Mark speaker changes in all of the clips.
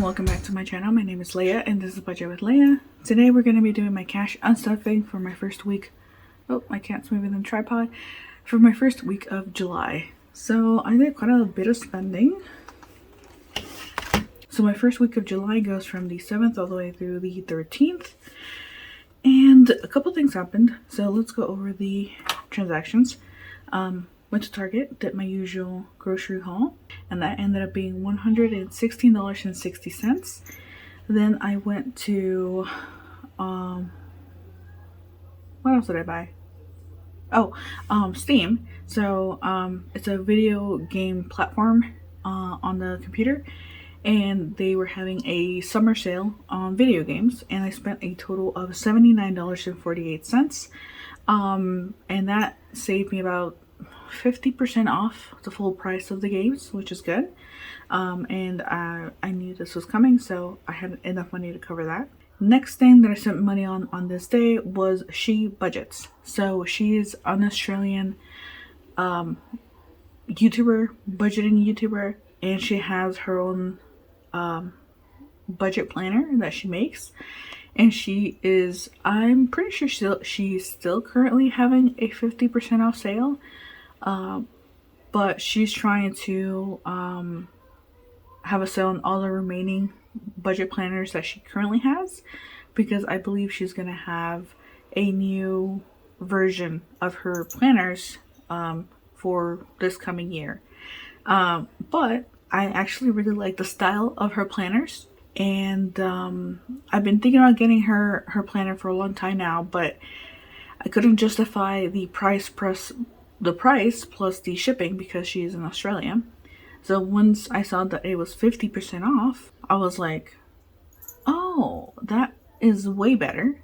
Speaker 1: welcome back to my channel. My name is Leia and this is Budget with Leia. Today we're going to be doing my cash unstuffing for my first week. Oh, my cat's moving in the tripod. For my first week of July. So I did quite a bit of spending. So my first week of July goes from the 7th all the way through the 13th. And a couple things happened. So let's go over the transactions. Went to Target, did my usual grocery haul, and that ended up being $116.60. Then I went to, what else did I buy? Oh, Steam. So, it's a video game platform, on the computer, and they were having a summer sale on video games, and I spent a total of $79.48. And that saved me about 50% off the full price of the games, which is good. And I knew this was coming, so I had enough money to cover that. Next thing that I spent money on this day was She Budgets. So she is an Australian YouTuber, budgeting YouTuber, and she has her own budget planner that she makes. And she is, I'm pretty sure she's still currently having a 50% off sale. But she's trying to have a sale on all the remaining budget planners that she currently has, because I believe she's going to have a new version of her planners for this coming year. But I actually really like the style of her planners, and I've been thinking about getting her planner for a long time now, but I couldn't justify the price plus the shipping because she is in Australia. So once I saw that it was 50% off, I was like, oh, that is way better,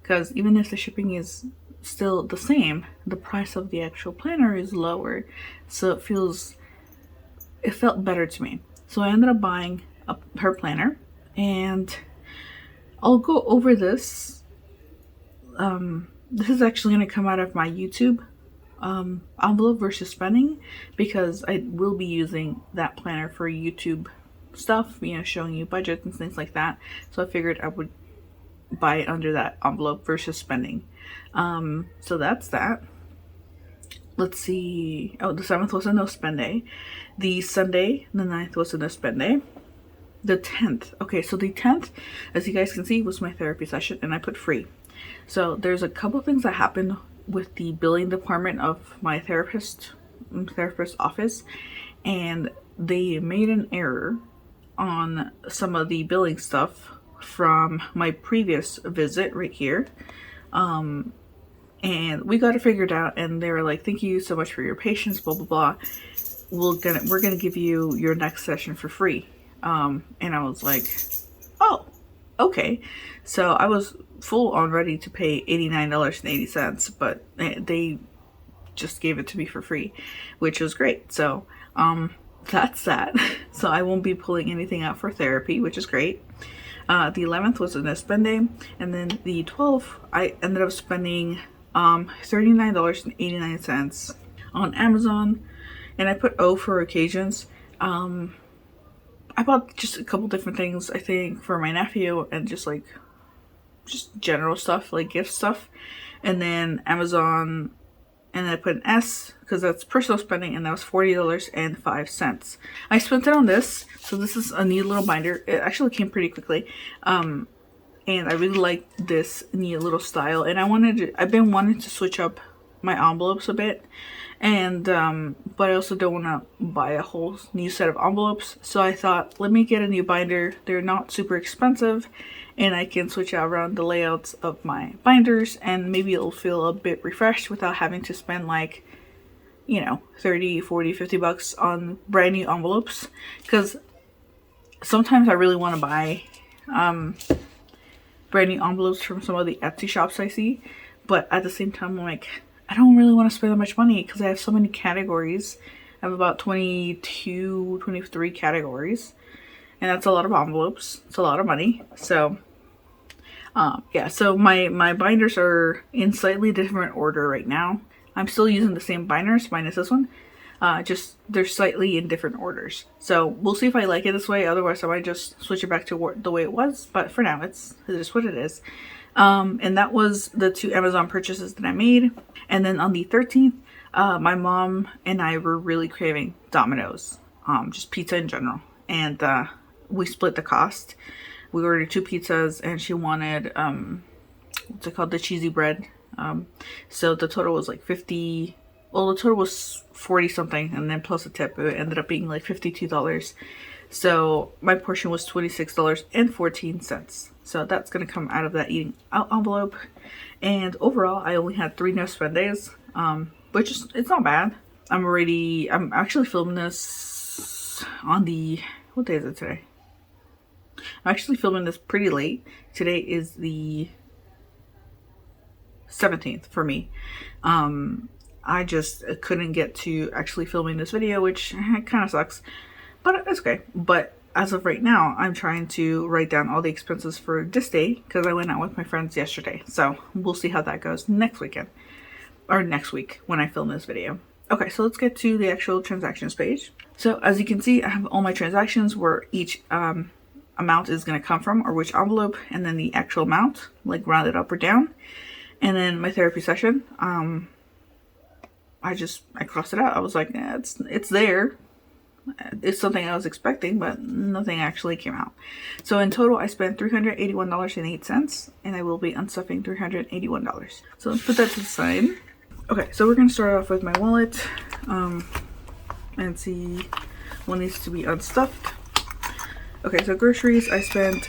Speaker 1: because even if the shipping is still the same, the price of the actual planner is lower, so it felt better to me. So I ended up buying her planner, and I'll go over this. This is actually going to come out of my YouTube envelope versus spending, because I will be using that planner for YouTube stuff, showing you budgets and things like that. So I figured I would buy it under that envelope versus spending. So that's that. Let's see. Oh, the 7th was a no spend day. The Sunday, the 9th, was a no spend day. The 10th. Okay, so the 10th, as you guys can see, was my therapy session, and I put free. So there's a couple things that happened with the billing department of my therapist office, and they made an error on some of the billing stuff from my previous visit right here. And we got it figured out, and they were like, thank you so much for your patience, blah blah blah. We're gonna give you your next session for free. And I was like, oh, okay. So I was full on ready to pay $89.80, but they just gave it to me for free, which was great. So that's that. So I won't be pulling anything out for therapy, which is great. The 11th was a no spend day, and then the 12th I ended up spending $39.89 on Amazon, and I put O for occasions. I bought just a couple different things, I think, for my nephew, and just general stuff, like gift stuff. And then Amazon, and I put an S because that's personal spending, and that was $40.05. I spent it on this. So this is a neat little binder. It actually came pretty quickly. And I really like this neat little style, and I've been wanting to switch up my envelopes a bit, and but I also don't want to buy a whole new set of envelopes, so I thought, let me get a new binder. They're not super expensive, and I can switch out around the layouts of my binders, and maybe it'll feel a bit refreshed without having to spend like, 30, 40, 50 bucks on brand new envelopes, because sometimes I really want to buy brand new envelopes from some of the Etsy shops I see, but at the same time I'm like, I don't really want to spend that much money because I have so many categories. I have about 22, 23 categories, and that's a lot of envelopes. It's a lot of money. So yeah, so my binders are in slightly different order right now. I'm still using the same binders minus this one. Just they're slightly in different orders. So we'll see if I like it this way. Otherwise, I might just switch it back to the way it was. But for now, it's just what it is. And that was the 2 Amazon purchases that I made. And then on the 13th, my mom and I were really craving Domino's, just pizza in general. And we split the cost. We ordered 2 pizzas, and she wanted what's it called, the cheesy bread. So the total was like 50. Well, the total was 40 something, and then plus a tip, it ended up being like $52. So my portion was $26.14. So that's gonna come out of that eating out envelope. And overall, I only had 3 no spend days, which is, it's not bad. I'm actually filming this on the, what day is it today? I'm actually filming this pretty late. Today is the 17th for me. I just couldn't get to actually filming this video, which kind of sucks, but it's okay. But as of right now, I'm trying to write down all the expenses for this day because I went out with my friends yesterday. So we'll see how that goes next weekend or next week when I film this video. Okay, so let's get to the actual transactions page. So as you can see, I have all my transactions where each amount is going to come from, or which envelope, and then the actual amount, like rounded up or down. And then my therapy session, I crossed it out. I was like, yeah, it's there. It's something I was expecting, but nothing actually came out. So in total, I spent $381.08, and I will be unstuffing $381. So let's put that to the side. Okay, so we're gonna start off with my wallet, and see what needs to be unstuffed. Okay, so groceries, I spent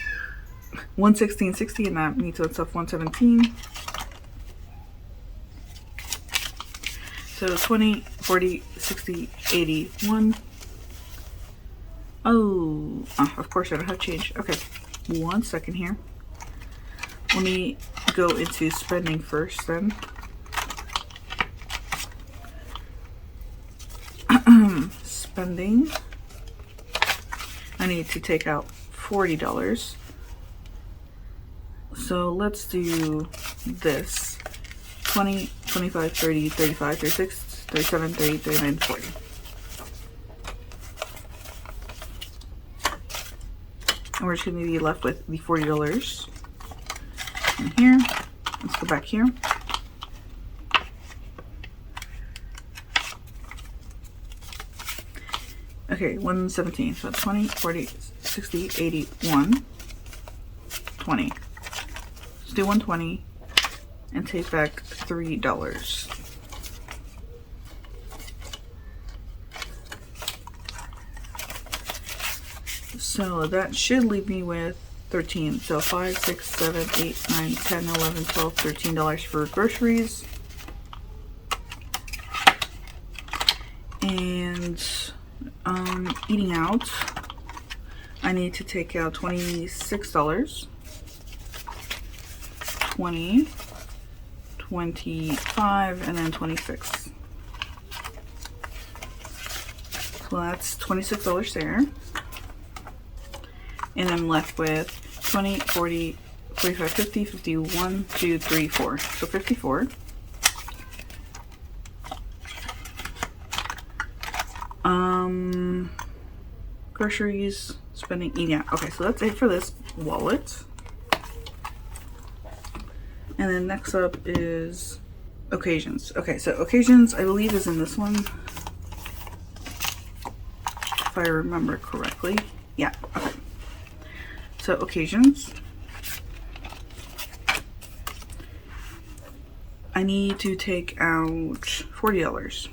Speaker 1: $116.60, and I need to unstuff $117. So 20, 40, 60, 80, 1. Oh, of course I don't have change. Okay, 1 second here. Let me go into spending first then. Spending. I need to take out $40. So let's do this. 20, 25, 30, 35, 36, 37, 38, 39, 40. And we're just going to be left with the $40 in here. Let's go back here. Okay, 117. So 20, 40, 60, 80, 1, 20. Let's do 120. And take back $3. So that should leave me with 13. So 5, 6, 7, 8, 9, 10, 11, 12, $13 for groceries. And eating out, I need to take out $26. 20. 25, and then 26. So that's $26 there. And I'm left with 20, 40, 45, 50, 51, 2, 3, 4. So 54. Groceries, spending, eating out. Okay, so that's it for this wallet. And then next up is occasions. Okay, so occasions, I believe, is in this one. If I remember correctly. Yeah, okay. So occasions. I need to take out $40.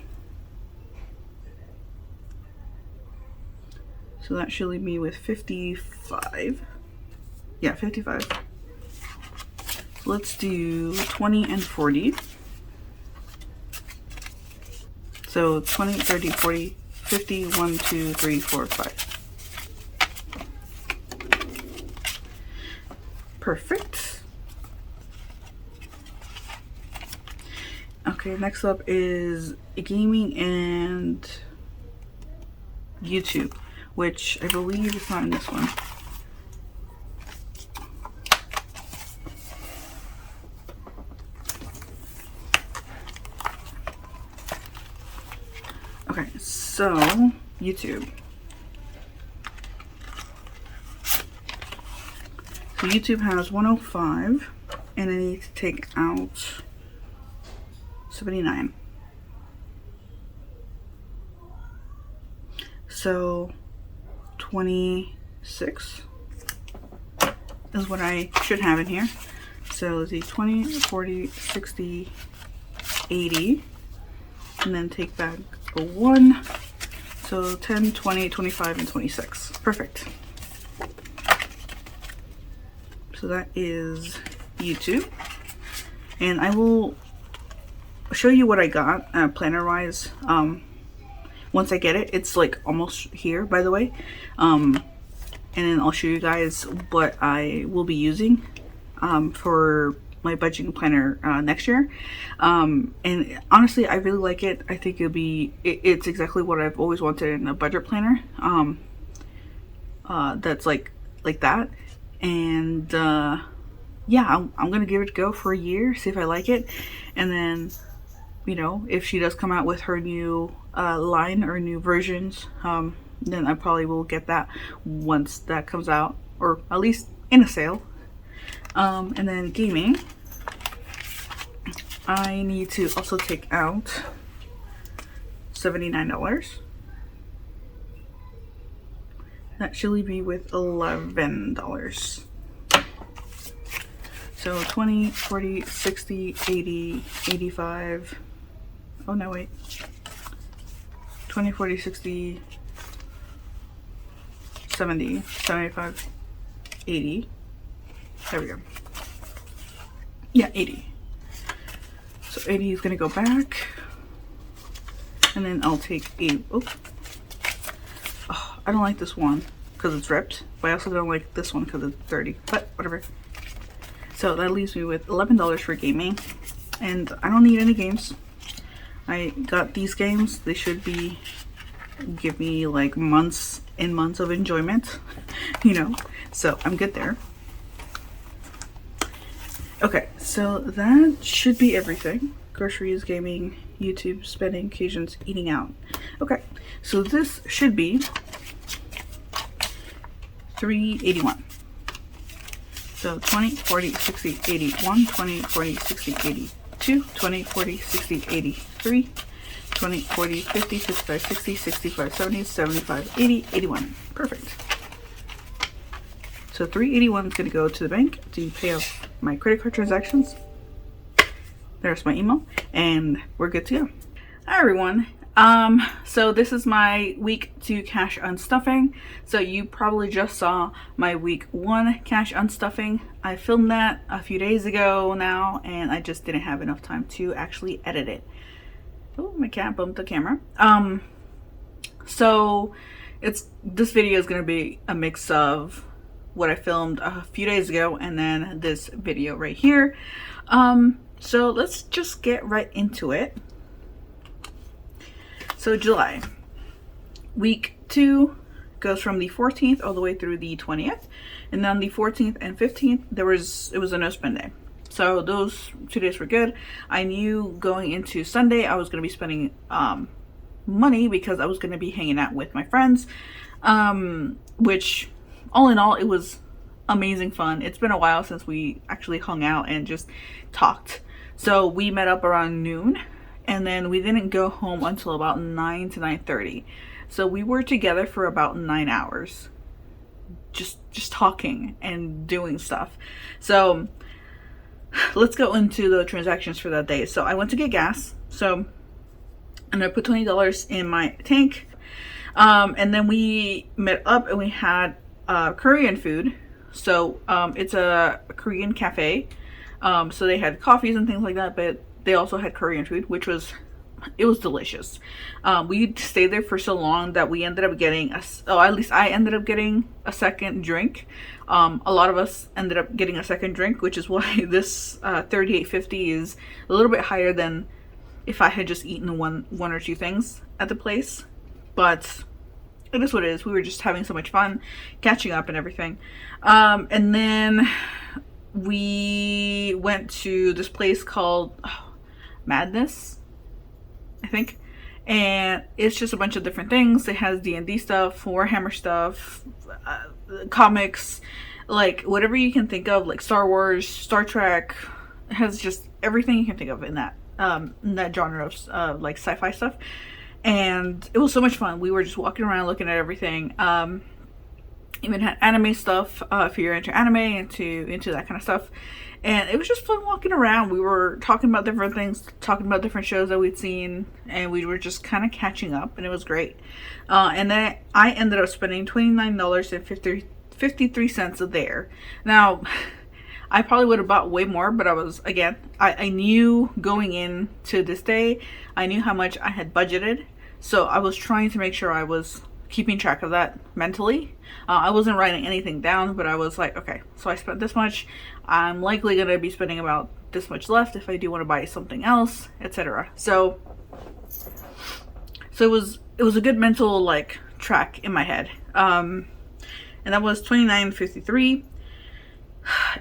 Speaker 1: So that should leave me with 55. Yeah, 55. Let's do 20 and 40. So 20, 30, 40, 50, 1, 2, 3, 4, 5. Perfect. Okay, next up is gaming and YouTube, which I believe is not in this one. Okay, so YouTube. So YouTube has 105, and I need to take out 79. So 26 is what I should have in here. So let's see, 20, 40, 60, 80, and then take back a 1. So 10, 20, 25, and 26. Perfect. So that is YouTube. And I will show you what I got planner-wise. Once I get it, it's like almost here, by the way. And then I'll show you guys what I will be using for my budgeting planner next year. And honestly, I really like it. I think it's exactly what I've always wanted in a budget planner. That's like that. And yeah, I'm gonna give it a go for a year, see if I like it, and then, you know, if she does come out with her new line or new versions, then I probably will get that once that comes out, or at least in a sale. And then gaming, I need to also take out $79. That should leave me with $11. So 20, 40, 60, 80, 85. Oh no, wait. 20, 40, 60, 70, 75, 80. There we go. Yeah, 80. So 80 is gonna go back. And then I'll take 80. Oh, I don't like this one because it's ripped, but I also don't like this one because it's dirty, but whatever. So that leaves me with $11 for gaming, and I don't need any games. I got these games. They should give me like months and months of enjoyment, you know, so I'm good there. Okay, so that should be everything. Groceries, gaming, YouTube, spending, occasions, eating out. Okay, so this should be $381. So 20, 40, 60, 81, 20, 40, 60, 82, 20, 40, 60, 83, 20, 40, 50, 55, 60, 65, 70, 75, 80, 81. Perfect. So $381 is going to go to the bank to pay off my credit card transactions. There's my email, and we're good to go. Hi everyone. So this is my week 2 cash unstuffing. So you probably just saw my week 1 cash unstuffing. I filmed that a few days ago now, and I just didn't have enough time to actually edit it. Oh, my cat bumped the camera. So this video is going to be a mix of what I filmed a few days ago and then this video right here. So let's just get right into it. So July, week 2 goes from the 14th all the way through the 20th, and then the 14th and 15th it was a no spend day. So those 2 days were good. I knew going into Sunday I was going to be spending money because I was going to be hanging out with my friends, which all in all it was amazing fun. It's been a while since we actually hung out and just talked. So we met up around noon, and then we didn't go home until about 9 to 9:30. So we were together for about 9 hours, just talking and doing stuff. So let's go into the transactions for that day. So I went to get gas, and I put $20 in my tank, and then we met up and we had Korean food. So it's a Korean cafe, so they had coffees and things like that, but they also had Korean food, which was delicious. We stayed there for so long that we ended up getting at least I ended up getting a second drink. A lot of us ended up getting a second drink, which is why this $38.50 is a little bit higher than if I had just eaten one or two things at the place. But it is what it is. We were just having so much fun catching up and everything. And then we went to this place called Madness, I think, and it's just a bunch of different things. It has D&D stuff, Warhammer stuff, comics, like whatever you can think of, like Star Wars, Star Trek. It has just everything you can think of in that genre of like sci-fi stuff. And it was so much fun. We were just walking around looking at everything. Even had anime stuff, if you're into anime, into that kind of stuff. And it was just fun walking around. We were talking about different things, talking about different shows that we'd seen, and we were just kind of catching up, and it was great. And then I ended up spending $29.53 there. Now, I probably would have bought way more, but I knew going into this day, I knew how much I had budgeted. So I was trying to make sure I was keeping track of that mentally. I wasn't writing anything down, but I was like, okay, so I spent this much. I'm likely going to be spending about this much left if I do want to buy something else, etc. So it was a good mental like track in my head. And that was $29.53.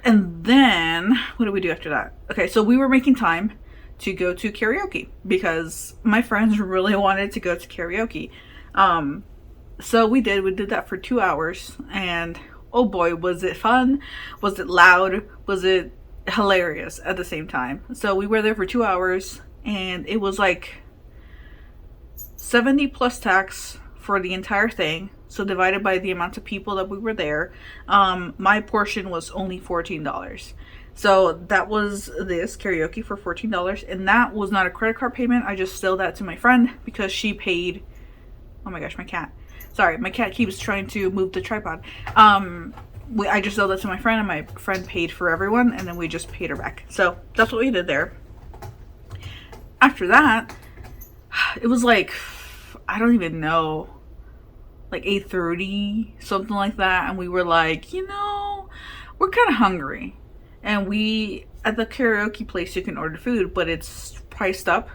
Speaker 1: And then what did we do after that? Okay, so we were making time to go to karaoke because my friends really wanted to go to karaoke. So we did that for 2 hours, and oh boy, was it fun. Was it loud? Was it hilarious at the same time? So we were there for 2 hours, and it was like 70 plus tax for the entire thing. So divided by the amount of people that we were there, my portion was only $14. So that was this karaoke for $14, and that was not a credit card payment. I just sold that to my friend because she paid. Oh my gosh, my cat. Sorry, my cat keeps trying to move the tripod. I just sold that to my friend, and my friend paid for everyone, and then we just paid her back. So that's what we did there. After that, it was like, I don't even know, like 8:30, something like that, and we were like, we're kind of hungry. And at the karaoke place, you can order food, but it's priced up,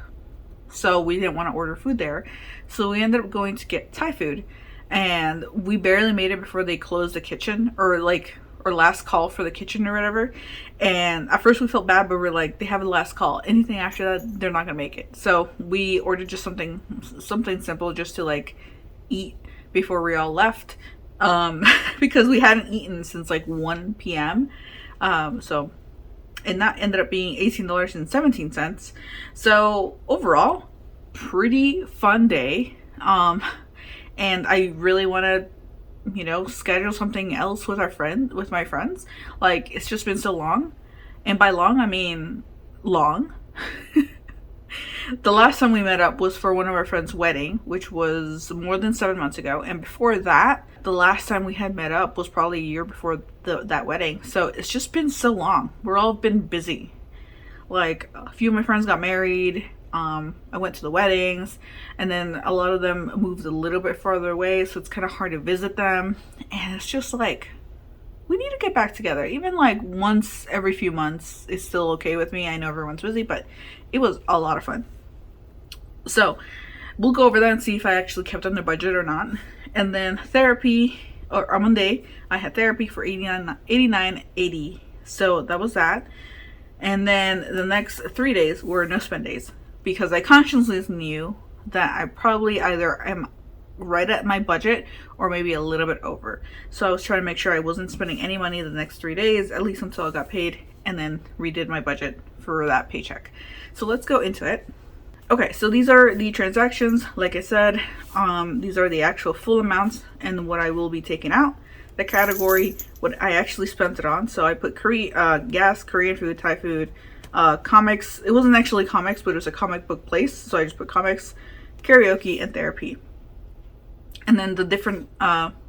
Speaker 1: so we didn't want to order food there. So we ended up going to get Thai food, and we barely made it before they closed the kitchen, or last call for the kitchen or whatever. And at first we felt bad, but we're like, they have the last call. Anything after that, they're not gonna make it. So we ordered just something simple, just to like eat before we all left, because we hadn't eaten since like 1 p.m. And that ended up being $18.17. So overall, pretty fun day. And I really want to, schedule something else with my friends. Like, it's just been so long. And by long, I mean long. The last time we met up was for one of our friends' wedding, which was more than 7 months ago. And before that, the last time we had met up was probably a year before that wedding. So it's just been so long. We're all been busy. Like, a few of my friends got married. I went to the weddings, and then a lot of them moved a little bit farther away, so it's kind of hard to visit them. And it's just like, we need to get back together. Even like once every few months is still okay with me. I know everyone's busy, but it was a lot of fun. So we'll go over that and see if I actually kept under budget or not. And then therapy, or on Monday, I had therapy for $89.80. So that was that. And then the next 3 days were no spend days, because I consciously knew that I probably either am right at my budget or maybe a little bit over. So I was trying to make sure I wasn't spending any money the next 3 days, at least until I got paid, and then redid my budget for that paycheck. So let's go into it. Okay, so these are the transactions. Like I said, these are the actual full amounts and what I will be taking out. The category, what I actually spent it on. So I put gas, Korean food, Thai food, comics. It wasn't actually comics, but it was a comic book place. So I just put comics, karaoke, and therapy. And then the different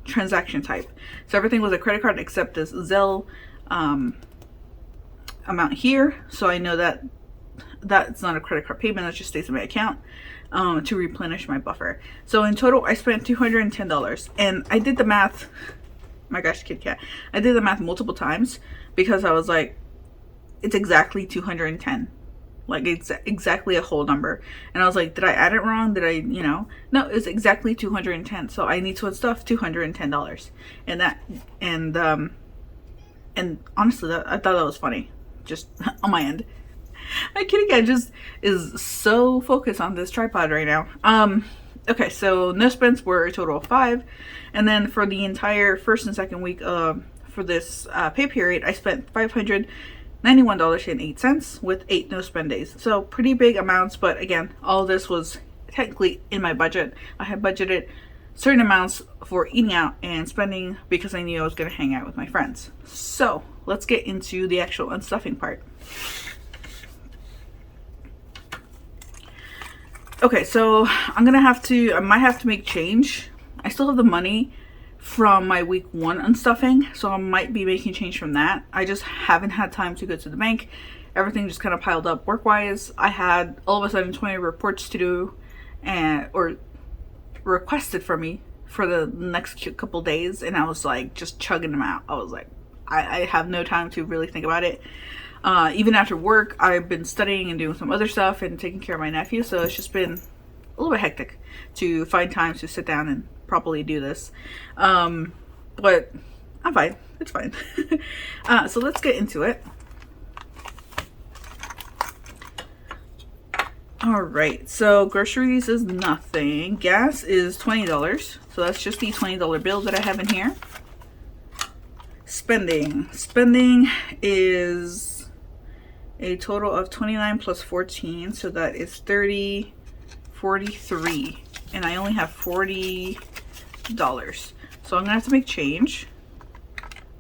Speaker 1: transaction type. So everything was a credit card except this Zelle amount here. So I know that that's not a credit card payment. That just stays in my account to replenish my buffer. So in total, I spent $210. And I did the math. My gosh, Kit Kat. I did the math multiple times because I was like, it's exactly 210. Like, it's exactly a whole number. And I was like, did I add it wrong? Did I, no, it's exactly 210. So I need to stuff $210. And honestly, I thought that was funny, just on my end. My kitty cat just is so focused on this tripod right now. Okay, so no spends were a total of 5. And then for the entire first and second week for this pay period, I spent $591.08 with 8 no spend days. So pretty big amounts, but again, all this was technically in my budget. I had budgeted certain amounts for eating out and spending because I knew I was going to hang out with my friends. So let's get into the actual unstuffing part. Okay, so I might have to make change. I still have the money from my week 1 unstuffing, so I might be making change from that. I just haven't had time to go to the bank. Everything just kind of piled up work-wise. I had all of a sudden 20 reports to do, or requested for me for the next couple days, and I was like just chugging them out. I was like, I have no time to really think about it. Even after work, I've been studying and doing some other stuff and taking care of my nephew, so it's just been a little bit hectic to find time to sit down and properly do this. But I'm fine. It's fine. So let's get into it. Alright, so groceries is nothing. Gas is $20. So that's just the $20 bill that I have in here. Spending is a total of 29 plus 14, so that is 30, 43, and I only have $40. So I'm gonna have to make change.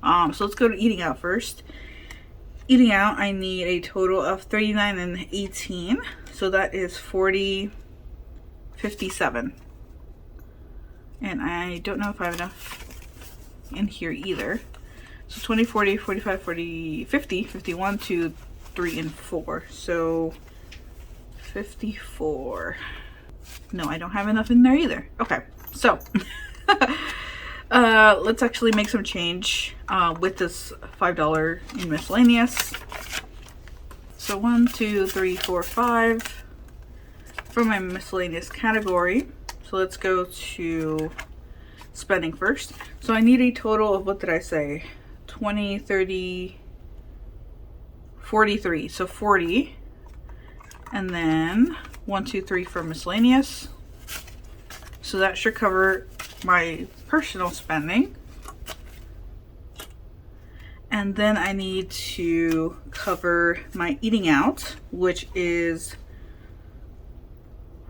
Speaker 1: So let's go to eating out first. Eating out, I need a total of 39 and 18, so that is 40, 57. And I don't know if I have enough in here either. So 20, 40, 45, 40, 50, 51, 2, 3, and 4. So 54. No, I don't have enough in there either. Okay, so let's actually make some change with this $5 in miscellaneous. So 1, 2, 3, 4, 5 for my miscellaneous category. So let's go to spending first. So I need a total of, what did I say? 20, 30, 43. So 40. And then 1, 2, 3 for miscellaneous. So that should cover my personal spending. And then I need to cover my eating out, which is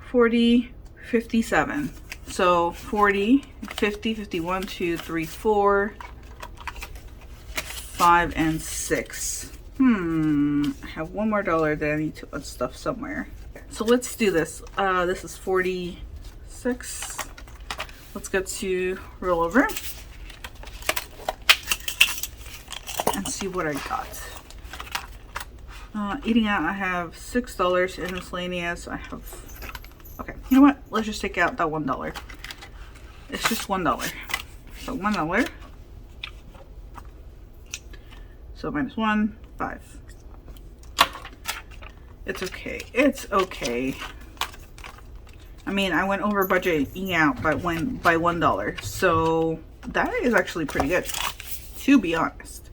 Speaker 1: 40, 57. So 40, 50, 51, 2, 3, 4, 5, and 6. I have one more dollar that I need to unstuff somewhere. So let's do this. This is 46. Let's go to roll over and see what I got. Eating out, I have $6 in miscellaneous. I have, okay, you know what? Let's just take out that $1. It's just $1. So $1. So minus 1, 5. It's okay. It's okay. I mean, I went over budget eating out by $1. So that is actually pretty good, to be honest.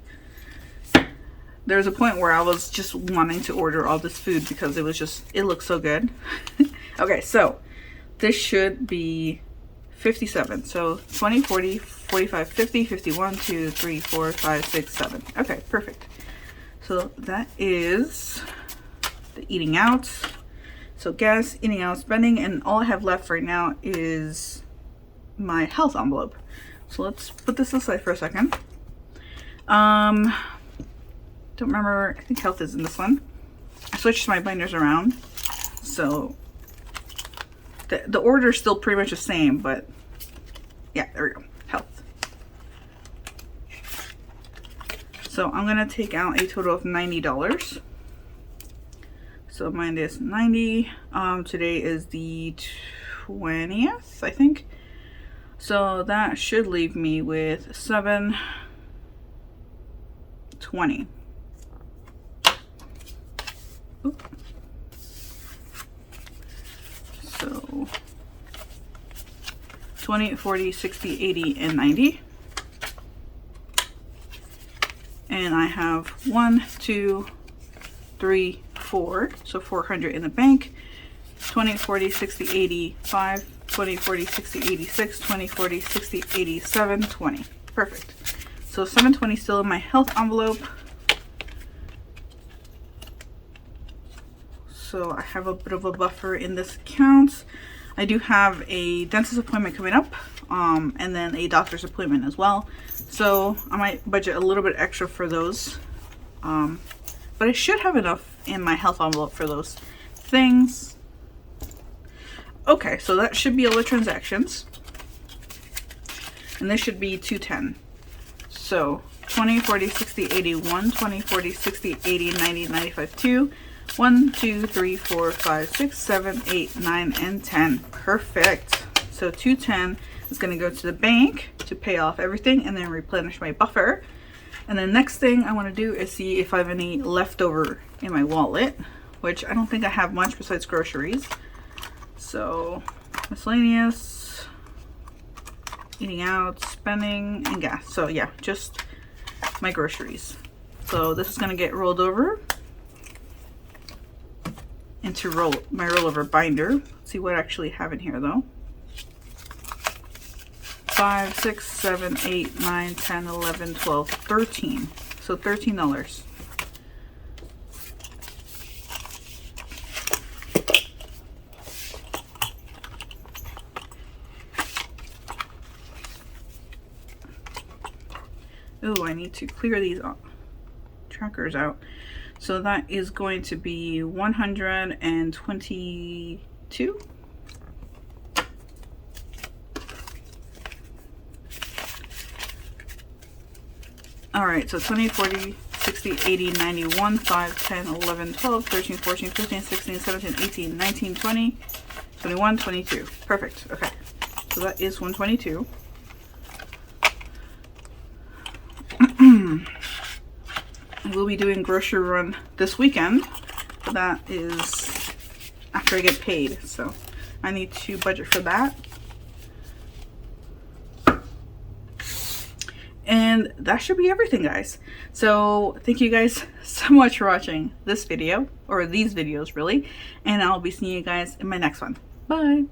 Speaker 1: There's a point where I was just wanting to order all this food because it was just, it looks so good. Okay, so this should be 57. So 20, 40, 45, 50, 51, 2, 3, 4, 5, 6, 7. Okay, perfect. So that is the eating out. So gas, eating out, spending, and all I have left right now is my health envelope. So let's put this aside for a second. Don't remember, I think health is in this one. I switched my binders around, so the order is still pretty much the same, but yeah, there we go, health. So I'm gonna take out a total of $90. So mine is 90. Today is the 20th, I think. So that should leave me with 720. Oop. So 20, 40, 60, 80, and 90. And I have 1, 2, 3, 4, so 400 in the bank. 20, 40, 60, 85, 20, 40, 60, 86, 20, 40, 60, 87, 20. Perfect. So 720 still in my health envelope. So I have a bit of a buffer in this account. I do have a dentist appointment coming up, and then a doctor's appointment as well. So I might budget a little bit extra for those. But I should have enough in my health envelope for those things. Okay, so that should be all the transactions. And this should be 210. So 20, 40, 60, 81, 20, 40, 60, 80, 90, 95, 2. 1, 2, 3, 4, 5, 6, 7, 8, 9, and 10. Perfect. So 210 is going to go to the bank to pay off everything and then replenish my buffer. And the next thing I want to do is see if I have any leftover in my wallet, which I don't think I have much besides groceries. So miscellaneous, eating out, spending, and gas. So yeah, just my groceries. So this is going to get rolled over into my rollover binder. Let's see what I actually have in here though. 5, 6, 7, 8, 9, 10, 11, 12, 13. So $13. Oh, I need to clear these trackers out. So that is going to be 122. All right, so 20, 40, 60, 80, 91, 5, 10, 11, 12, 13, 14, 15, 16, 17, 18, 19, 20, 21, 22. Perfect. Okay, so that is 122. I will be doing grocery run this weekend, but that is after I get paid, so I need to budget for that. And that should be everything, guys. So thank you guys so much for watching this video, or these videos really, and I'll be seeing you guys in my next one. Bye.